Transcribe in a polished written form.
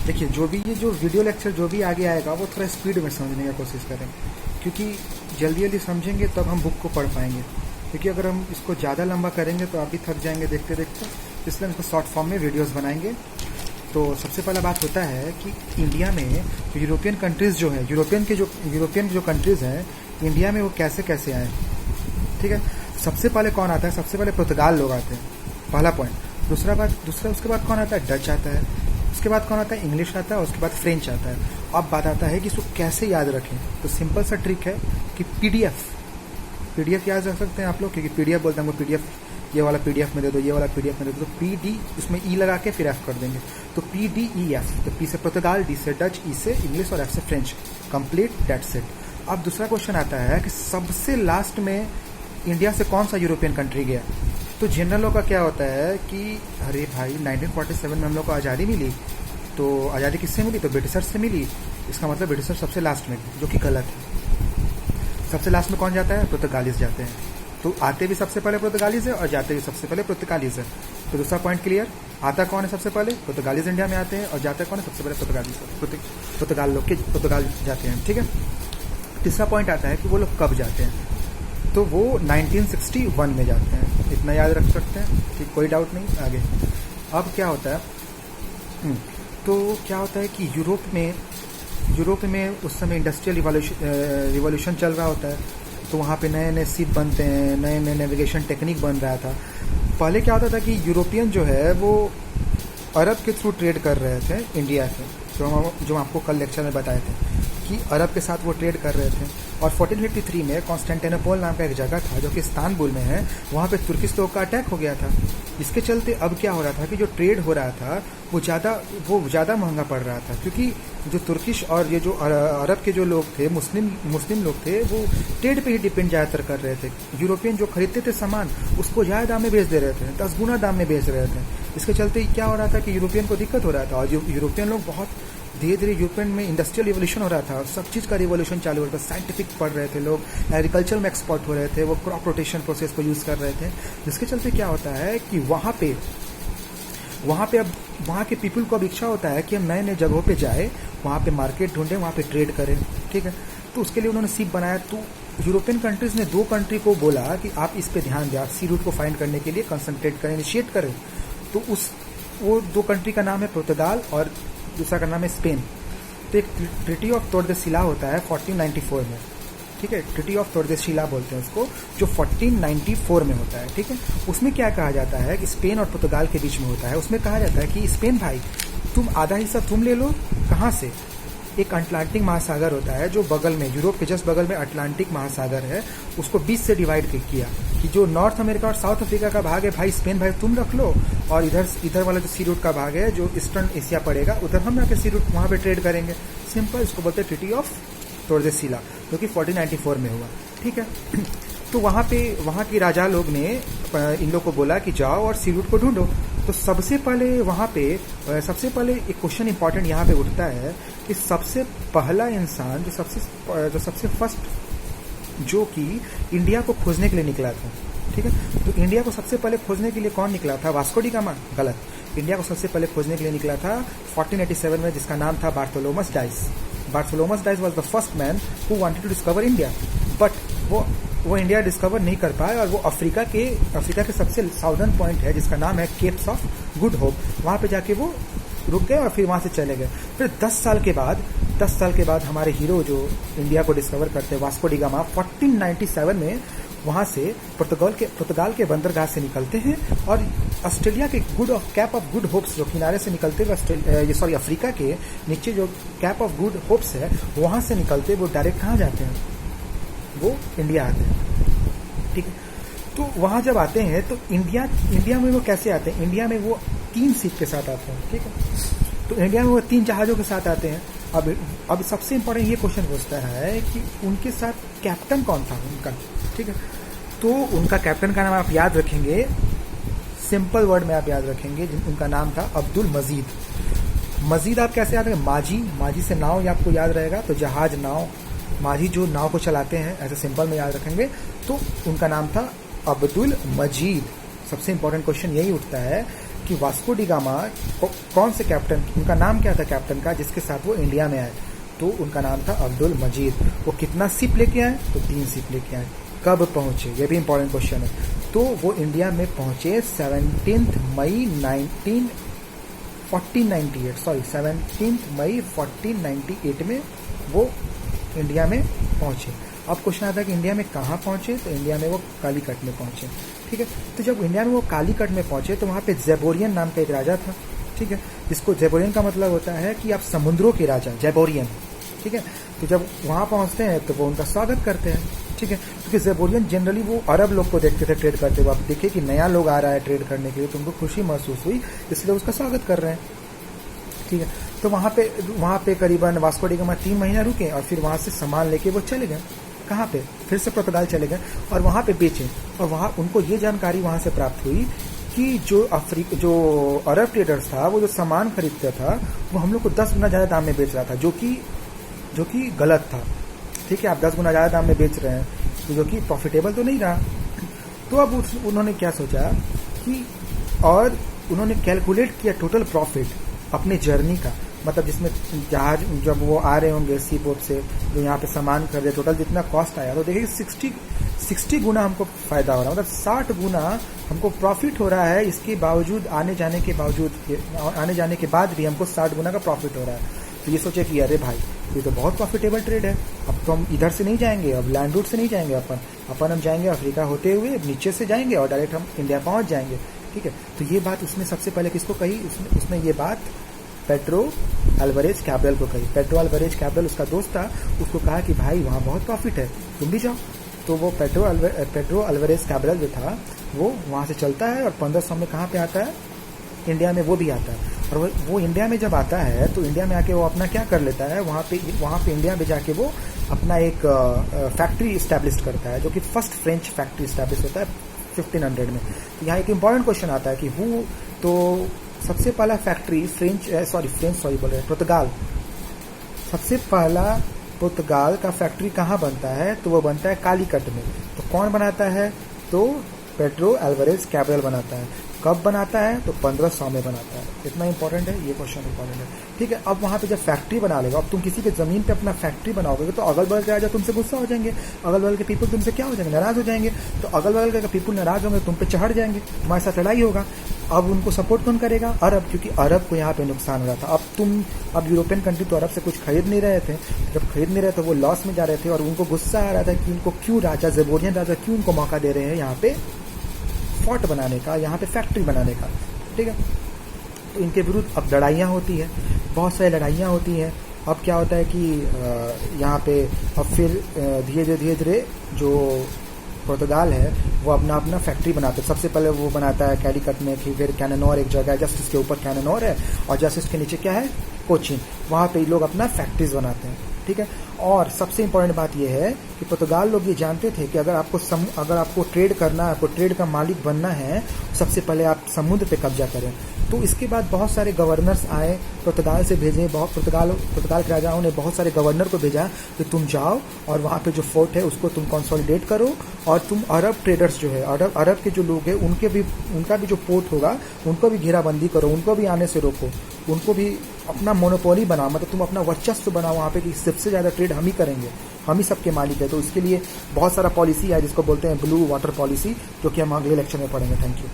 देखिए, जो भी ये जो वीडियो लेक्चर जो भी आगे आएगा वो थोड़ा स्पीड में समझने की कोशिश करें, क्योंकि जल्दी जल्दी समझेंगे तब हम बुक को पढ़ पाएंगे। क्योंकि अगर हम इसको ज़्यादा लंबा करेंगे तो आप भी थक जाएंगे देखते देखते, इसलिए हमको शॉर्ट फॉर्म में वीडियोस बनाएंगे। तो सबसे पहला बात होता है कि इंडिया में जो यूरोपियन कंट्रीज़ जो है, यूरोपियन जो कंट्रीज़ हैं इंडिया में वो कैसे कैसे आए, ठीक है। सबसे पहले कौन आता है? सबसे पहले पुर्तगाल लोग आते हैं, पहला पॉइंट। दूसरा उसके बाद कौन आता है? डच आता है। उसके बाद कौन आता है? इंग्लिश आता है। उसके बाद फ्रेंच आता है। अब बात आता है कि इसको कैसे याद रखें। तो सिंपल सा ट्रिक है कि पीडीएफ याद रख सकते हैं आप लोग, क्योंकि पीडीएफ बोलते हैं हमको पीडीएफ, ये वाला पीडीएफ में दे दो, ये वाला पीडीएफ में दे दो। तो पीडी उसमें ई लगा के फिर एफ कर देंगे, तो PDEF। तो पी से पुर्तगाल, डी से डच, ई से इंग्लिश और एफ से फ्रेंच। Complete, that's it. अब दूसरा क्वेश्चन आता है कि सबसे लास्ट में इंडिया से कौन सा यूरोपियन कंट्री गया? तो जनरलों का क्या होता है कि अरे भाई 1947 में हम लोग को आज़ादी मिली, तो आज़ादी किससे मिली? तो ब्रिटिशर से मिली। इसका मतलब ब्रिटिशर सबसे लास्ट में, जो कि गलत है। सबसे लास्ट में कौन जाता है? पुर्तगालीज जाते हैं। तो आते भी सबसे पहले पुर्तगालीज है और जाते भी सबसे पहले पुर्तगालीज है। तो दूसरा पॉइंट क्लियर। आता कौन है सबसे पहले? पुर्तगालीज इंडिया में आते हैं, और जाता कौन है सबसे पहले? पुर्तगाल लोग के पुर्तगाल जाते हैं, ठीक है। तीसरा पॉइंट आता है कि वो लोग कब जाते हैं, तो वो 1961 में जाते हैं। इतना याद रख सकते हैं, ठीक, कोई डाउट नहीं। आगे अब क्या होता है, तो क्या होता है कि यूरोप में उस समय इंडस्ट्रियल रिवॉल्यूशन चल रहा होता है, तो वहाँ पे नए नए शिप बनते हैं, नए नए नेविगेशन टेक्निक बन रहा था। पहले क्या होता था कि यूरोपियन जो है वो अरब के थ्रू ट्रेड कर रहे थे इंडिया से, जो आपको कल लेक्चर में बताए थे कि अरब के साथ वो ट्रेड कर रहे थे। और 1453 में कॉन्स्टेंटिनोपल नाम का एक जगह था जो कि इस्तांबुल में है, वहाँ पे तुर्किश लोग का अटैक हो गया था। इसके चलते अब क्या हो रहा था कि जो ट्रेड हो रहा था वो ज़्यादा महंगा पड़ रहा था, क्योंकि जो तुर्किश और ये जो अरब के जो लोग थे, मुस्लिम लोग थे, वो ट्रेड पे ही डिपेंड ज़्यादातर कर रहे थे। यूरोपियन जो खरीदते थे सामान उसको ज़्यादा दाम में बेच दे रहे थे, 10 गुना दाम में बेच रहे थे। इसके चलते क्या हो रहा था कि यूरोपियन को दिक्कत हो रहा था, और जो यूरोपियन लोग बहुत धीरे धीरे यूरोपियन में इंडस्ट्रियल रिवोल्यूशन हो रहा था, सब चीज़ का रिवोल्यूशन चालू हो रहा था। साइंटिफिक पढ़ रहे थे लोग, एग्रीकल्चर में एक्सपर्ट हो रहे थे, वो क्रॉप रोटेशन प्रोसेस को यूज़ कर रहे थे। जिसके चलते क्या होता है कि वहाँ पे अब वहाँ के पीपल को अब इच्छा होता है कि हम नए नए जगहों पे जाए, वहाँ पे मार्केट ढूंढें, वहाँ पे ट्रेड करें, ठीक है। तो उसके लिए उन्होंने शिप बनाया। तो यूरोपियन कंट्रीज़ ने 2 कंट्री को बोला कि आप इस पे ध्यान दें, आप सी रूट को फाइंड करने के लिए कंसंट्रेट करें, इनिशिएट करें। तो वो 2 कंट्री का नाम है पुर्तगाल और दूसरा का नाम है स्पेन। तो एक ट्रिटी ऑफ टोर्देसिला होता है 1494 में, ठीक है। ट्रिटी ऑफ टोर्देसिला बोलते हैं उसको, जो 1494 में होता है, ठीक है। उसमें क्या कहा जाता है कि स्पेन और पुर्तगाल के बीच में होता है। उसमें कहा जाता है कि स्पेन भाई तुम आधा हिस्सा तुम ले लो। कहाँ से? एक अटलांटिक महासागर होता है जो बगल में, यूरोप के जस्ट बगल में अटलांटिक महासागर है, उसको 20 से डिवाइड किया कि जो नॉर्थ अमेरिका और साउथ अफ्रीका का भाग है भाई स्पेन भाई तुम रख लो, और इधर वाला जो सी रूट का भाग है जो ईस्टर्न एशिया पड़ेगा, उधर हम जाकर सी रूट वहाँ पे ट्रेड करेंगे। सिंपल, इसको बोलते हैं ट्रिटी ऑफ टोर्देसिला, जो कि 1494 में हुआ, ठीक है। तो वहाँ के राजा लोग ने इन लोग को बोला कि जाओ और सी रूट को ढूंढो। तो सबसे पहले एक क्वेश्चन इंपॉर्टेंट यहाँ पे उठता है कि सबसे पहला इंसान जो सबसे फर्स्ट जो कि इंडिया को खोजने के लिए निकला था, ठीक है। तो इंडिया को सबसे पहले खोजने के लिए कौन निकला था? Vasco D gamma? गलत। इंडिया को सबसे पहले खोजने के लिए निकला था 1487 में, जिसका नाम था Bartholomew Dias. Bartholomew Dias was the first man who wanted to discover India, but वो इंडिया डिस्कवर नहीं कर पाए, और वो अफ्रीका के सबसे साउदर्न पॉइंट है जिसका नाम है केप्स ऑफ गुड होप, वहाँ पे जाके वो रुक गए और फिर वहाँ से चले गए। फिर 10 साल के बाद हमारे हीरो जो इंडिया को डिस्कवर करते हैं, वास्को डी गामा, 1497 में वहाँ से पुर्तगाल के बंदरगाह से निकलते हैं, और ऑस्ट्रेलिया के कैप ऑफ गुड होप्स जो किनारे से निकलते हुए अफ्रीका के नीचे जो कैप ऑफ गुड होप्स है वहाँ से निकलते वो डायरेक्ट कहाँ जाते हैं? वो इंडिया आते हैं, ठीक है। तो वहाँ जब आते हैं तो इंडिया में वो कैसे आते हैं? इंडिया में वो 3 शिप के साथ आते हैं, ठीक है। तो इंडिया में वो 3 जहाज़ों के साथ आते हैं। अब सबसे इम्पोर्टेंट ये क्वेश्चन पूछता है कि उनके साथ कैप्टन कौन था उनका, ठीक है। तो उनका कैप्टन का नाम आप याद रखेंगे, सिंपल वर्ड में आप याद रखेंगे, उनका नाम था अब्दुल मजीद। मजीद आप कैसे याद रखेंगे? माजी से नाव ये आपको याद रहेगा, तो जहाज, नाव, माझी जो नाव को चलाते हैं, ऐसे सिंपल में याद रखेंगे। तो उनका नाम था अब्दुल मजीद। सबसे इंपॉर्टेंट क्वेश्चन यही उठता है कि वास्को डी गामा कौन से कैप्टन, उनका नाम क्या था कैप्टन का जिसके साथ वो इंडिया में आए, तो उनका नाम था अब्दुल मजीद। वो कितना शिप लेके आए, तो 3 शिप लेके आए। कब पहुंचे, ये भी इंपॉर्टेंट क्वेश्चन है। तो वो इंडिया में पहुंचे 17 मई 1498 में वो इंडिया में पहुंचे। अब क्वेश्चन आता है कि इंडिया में कहाँ पहुंचे, तो इंडिया में वो कालीकट में पहुंचे। ठीक है, तो जब इंडिया में वो कालीकट में पहुंचे तो वहाँ पे जैबोरियन नाम का एक राजा था। ठीक है, जिसको जैबोरियन का मतलब होता है कि आप समुद्रों के राजा, जैबोरियन। ठीक है, तो जब वहाँ पहुँचते हैं तो वो उनका स्वागत करते हैं। ठीक है, क्योंकि जैबोरियन जनरली वो अरब लोग को देखते थे ट्रेड करते हुए। आप देखिए कि नया लोग आ रहा है ट्रेड करने के लिए, तो उनको खुशी महसूस हुई, इसलिए उसका स्वागत कर रहे हैं। ठीक है, तो वहाँ पे करीबन वास्को डी गामा 3 महीना रुके और फिर वहाँ से सामान लेके वो चले गए। कहाँ पे, फिर से पुर्तगाल चले गए और वहाँ पे बेचे। और वहाँ उनको ये जानकारी वहाँ से प्राप्त हुई कि जो अरब ट्रेडर्स था, वो जो सामान खरीदता था वो हम लोग को 10 गुना ज़्यादा दाम में बेच रहा था, जो कि गलत था। ठीक है, आप 10 गुना ज़्यादा दाम में बेच रहे हैं, तो जो कि प्रॉफिटेबल तो नहीं रहा। तो अब उन्होंने क्या सोचा कि, और उन्होंने कैलकुलेट किया टोटल प्रॉफिट अपने जर्नी का, मतलब जिसमें जहाज जब वो आ रहे होंगे सी बोट से, जो यहाँ पे सामान खरीदे, टोटल जितना कॉस्ट आया, तो देखिए 60 गुना हमको फायदा हो रहा है, मतलब 60 गुना हमको प्रॉफिट हो रहा है। इसके बावजूद आने जाने के बाद भी हमको 60 गुना का प्रॉफिट हो रहा है। तो ये सोचे कि अरे भाई, ये तो बहुत प्रॉफिटेबल ट्रेड है। अब तो हम इधर से नहीं जाएंगे, अब लैंड रूट से नहीं जाएंगे, अपन हम जाएंगे अफ्रीका होते हुए, नीचे से जाएंगे और डायरेक्ट हम इंडिया पहुंच जाएंगे। ठीक है, तो ये बात उसने सबसे पहले किसको कही, उसने ये बात पेड्रो अल्वारेज कैब्रल को कही। पेड्रो अल्वारेज कैब्रल उसका दोस्त था, उसको कहा कि भाई वहाँ बहुत प्रॉफिट है, तुम भी जाओ। तो वो पेड्रो अल्वारेज कैब्रल जो था वो वहाँ से चलता है और 1500 में कहाँ पे आता है, इंडिया में वो भी आता है। और वो इंडिया में जब आता है तो इंडिया में आके वो अपना क्या कर लेता है, वहाँ पे इंडिया में जाके वो अपना एक फैक्ट्री इस्टेब्लिश करता है, जो कि फर्स्ट फ्रेंच फैक्ट्री इस्टेब्लिश होता है 1500 में। तो यहाँ एक इंपॉर्टेंट क्वेश्चन आता है कि तो सबसे पहला फैक्ट्री पुर्तगाल, सबसे पहला पुर्तगाल का फैक्ट्री कहाँ बनता है, तो वो बनता है कालीकट में। तो कौन बनाता है, तो पेड्रो अल्वारेज कैब्रल बनाता है। कब बनाता है, तो 1500 में बनाता है। इतना इंपॉर्टेंट है, ये क्वेश्चन इंपॉर्टेंट है। ठीक है, अब वहाँ पे जब फैक्ट्री बना लेगा, अब तुम किसी के जमीन पे अपना फैक्ट्री बनाओगे तो अगल बगल के राजा तुमसे गुस्सा हो जाएंगे, अगल बगल के पीपल तुमसे क्या हो जाएंगे, नाराज हो जाएंगे। तो अगल बगल के पीपल नाराज होंगे, तुम पे चढ़ जाएंगे, तुम्हारे साथ लड़ाई होगा। अब उनको सपोर्ट कौन करेगा, अरब, क्योंकि अरब को यहाँ पे नुकसान हो रहा था। अब यूरोपियन कंट्री तो अरब से कुछ खरीद नहीं रहे थे, जब खरीद नहीं रहे तो वो लॉस में जा रहे थे और उनको गुस्सा आ रहा था कि उनको क्यों जैबोरियन राजा क्यों उनको मौका दे रहे हैं यहाँ पे फोर्ट बनाने का, यहाँ पे फैक्ट्री बनाने का। ठीक है, तो इनके विरुद्ध अब लड़ाइयाँ होती है, बहुत सारी लड़ाइयाँ होती हैं। अब क्या होता है कि यहाँ पे अब फिर धीरे धीरे जो पुर्तगाल है वो अपना फैक्ट्री बनाते हैं। सबसे पहले वो बनाता है कैलीकट में, फिर कैनानोर एक जगह है, जस्ट इसके ऊपर कैनानोर है और जस्ट इसके नीचे क्या है, कोचीन। वहाँ पे लोग अपना फैक्ट्रीज बनाते हैं। ठीक है, और सबसे इम्पोर्टेंट बात यह है कि पुर्तगाल लोग ये जानते थे कि अगर आपको ट्रेड करना, आपको ट्रेड का मालिक बनना है, सबसे पहले आप समुद्र पे कब्जा करें। तो इसके बाद बहुत सारे गवर्नर्स आए पुर्तगाल से भेजे, पुर्तगाल के राजाओं ने बहुत सारे गवर्नर को भेजा कि तुम जाओ और वहाँ पे जो फोर्ट है उसको तुम कंसोलिडेट करो और तुम अरब ट्रेडर्स जो है, अरब के जो लोग हैं उनका भी जो पोर्ट होगा उनको भी घेराबंदी करो, उनको भी आने से रोको, उनको भी अपना मोनोपोली बनाओ, मतलब तुम अपना वर्चस्व बनाओ वहाँ पे कि सबसे ज़्यादा ट्रेड हम ही करेंगे, हम ही सबके मालिक है। तो इसके लिए बहुत सारा पॉलिसी है जिसको बोलते हैं ब्लू वाटर पॉलिसी, जो कि हम अगले लेक्चर में पढ़ेंगे। Thank you.